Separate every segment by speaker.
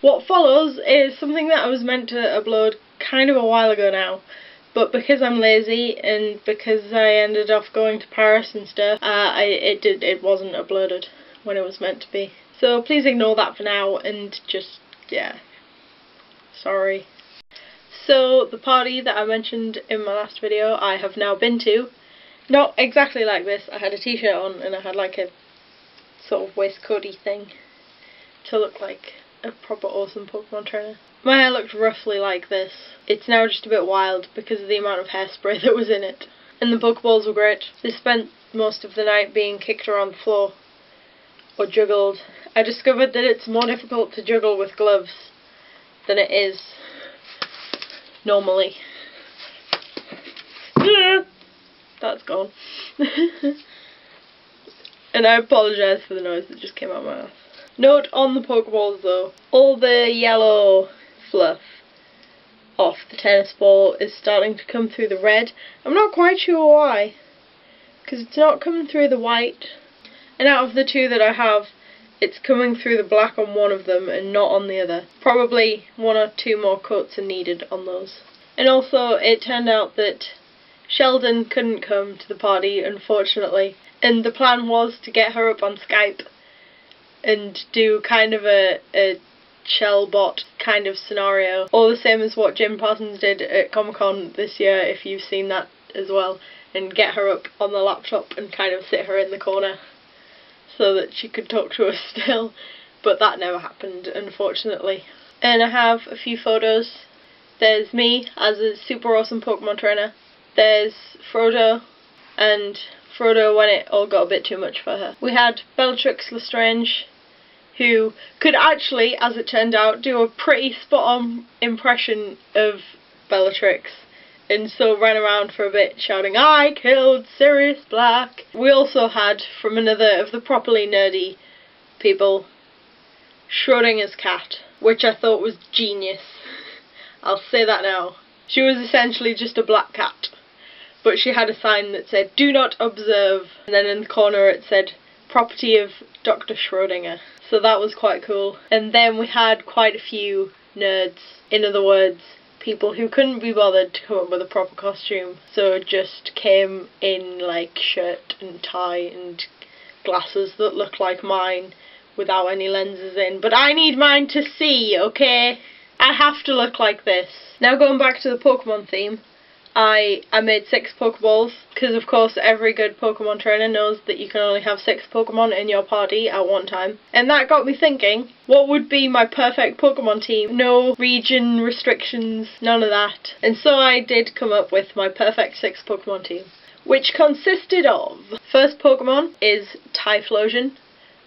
Speaker 1: What follows is something that I was meant to upload kind of a while ago now, but because I'm lazy and because I ended up going to Paris and stuff, it wasn't uploaded when it was meant to be. So please ignore that for now and just, yeah, sorry. So the party that I mentioned in my last video I have now been to. Not exactly like this. I had a t-shirt on and I had like a sort of waistcoaty thing to look like a proper awesome Pokemon trainer. My hair looked roughly like this. It's now just a bit wild because of the amount of hairspray that was in it. And the Pokeballs were great. They spent most of the night being kicked around the floor or juggled. I discovered that it's more difficult to juggle with gloves than it is normally. That's gone. And I apologise for the noise that just came out of my mouth. Note on the Pokeballs though, all the yellow fluff off the tennis ball is starting to come through the red. I'm not quite sure why, because it's not coming through the white. And out of the two that I have, it's coming through the black on one of them and not on the other. Probably one or two more coats are needed on those. And also it turned out that Sheldon couldn't come to the party, unfortunately, and the plan was to get her up on Skype and do kind of a Shellbot kind of scenario, all the same as what Jim Parsons did at Comic-Con this year, if you've seen that as well, and get her up on the laptop and kind of sit her in the corner so that she could talk to us still, but that never happened, unfortunately. And I have a few photos. There's me as a super awesome Pokemon trainer. There's Frodo, and Frodo when it all got a bit too much for her. We had Bellatrix Lestrange, who could actually, as it turned out, do a pretty spot-on impression of Bellatrix, and so ran around for a bit shouting, "I killed Sirius Black." We also had, from another of the properly nerdy people, Schrodinger's cat, which I thought was genius. I'll say that now. She was essentially just a black cat, but she had a sign that said, "Do not observe," and then in the corner it said, "Property of Dr. Schrodinger." So that was quite cool. And then we had quite a few nerds, in other words, people who couldn't be bothered to come up with a proper costume, so just came in like shirt and tie and glasses that look like mine without any lenses in. But I need mine to see, okay? I have to look like this. Now going back to the Pokemon theme, I made 6 Pokeballs, because of course every good Pokemon trainer knows that you can only have 6 Pokemon in your party at one time. And that got me thinking, what would be my perfect Pokemon team? No region restrictions, none of that. And so I did come up with my perfect 6 Pokemon team, which consisted of, first Pokemon is Typhlosion,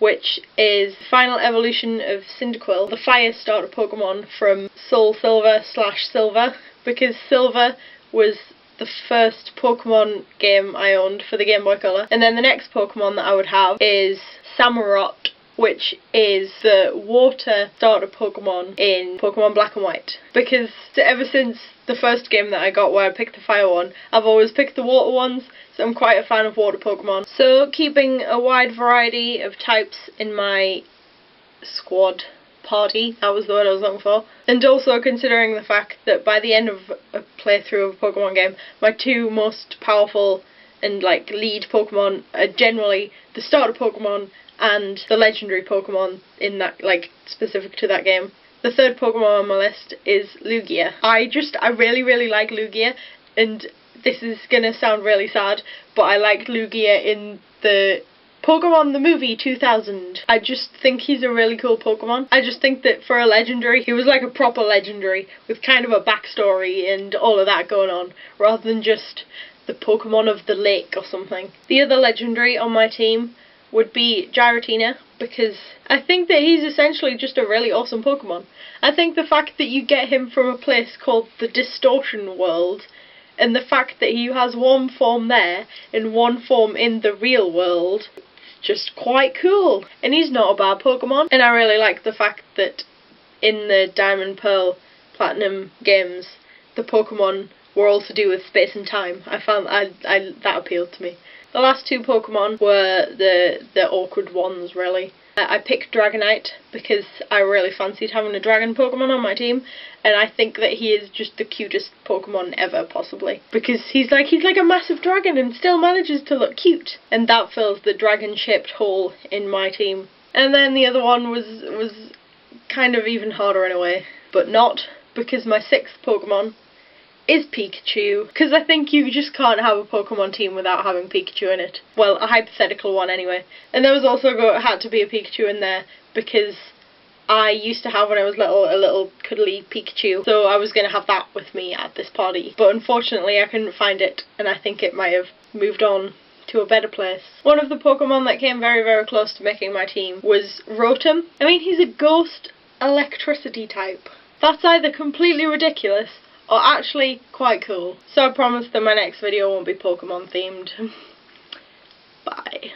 Speaker 1: which is the final evolution of Cyndaquil, the fire starter Pokemon from Soul Silver / Silver, because Silver was the first Pokemon game I owned for the Game Boy Color. And then the next Pokemon that I would have is Samurott, which is the water starter Pokemon in Pokemon Black and White. Because ever since the first game that I got where I picked the fire one, I've always picked the water ones, so I'm quite a fan of water Pokemon. So keeping a wide variety of types in my squad party, that was the word I was looking for, and also considering the fact that by the end of a playthrough of a Pokemon game, my 2 most powerful and like lead Pokemon are generally the starter Pokemon and the legendary Pokemon in that, like, specific to that game. The third Pokemon on my list is Lugia. I really like Lugia, and this is gonna sound really sad, but I liked Lugia in the Pokemon the movie 2000. I just think he's a really cool Pokemon. I just think that for a legendary, he was like a proper legendary with kind of a backstory and all of that going on, rather than just the Pokemon of the lake or something. The other legendary on my team would be Giratina, because I think that he's essentially just a really awesome Pokemon. I think the fact that you get him from a place called the Distortion World, and the fact that he has one form there and one form in the real world, just quite cool. And he's not a bad Pokemon. And I really like the fact that in the Diamond, Pearl, Platinum games, the Pokemon were all to do with space and time. I found that appealed to me. The last 2 Pokemon were the awkward ones, really. I picked Dragonite because I really fancied having a dragon Pokemon on my team, and I think that he is just the cutest Pokemon ever, possibly. Because he's like a massive dragon and still manages to look cute. And that fills the dragon-shaped hole in my team. And then the other one was kind of even harder in a way, but not, because my 6th Pokemon is Pikachu, because I think you just can't have a Pokemon team without having Pikachu in it. Well, a hypothetical one anyway. And there was also had to be a Pikachu in there, because I used to have, when I was little, a little cuddly Pikachu, so I was going to have that with me at this party. But unfortunately I couldn't find it, and I think it might have moved on to a better place. One of the Pokemon that came very, very close to making my team was Rotom. I mean, he's a ghost electricity type. That's either completely ridiculous or actually quite cool. So I promise that my next video won't be Pokemon themed. Bye.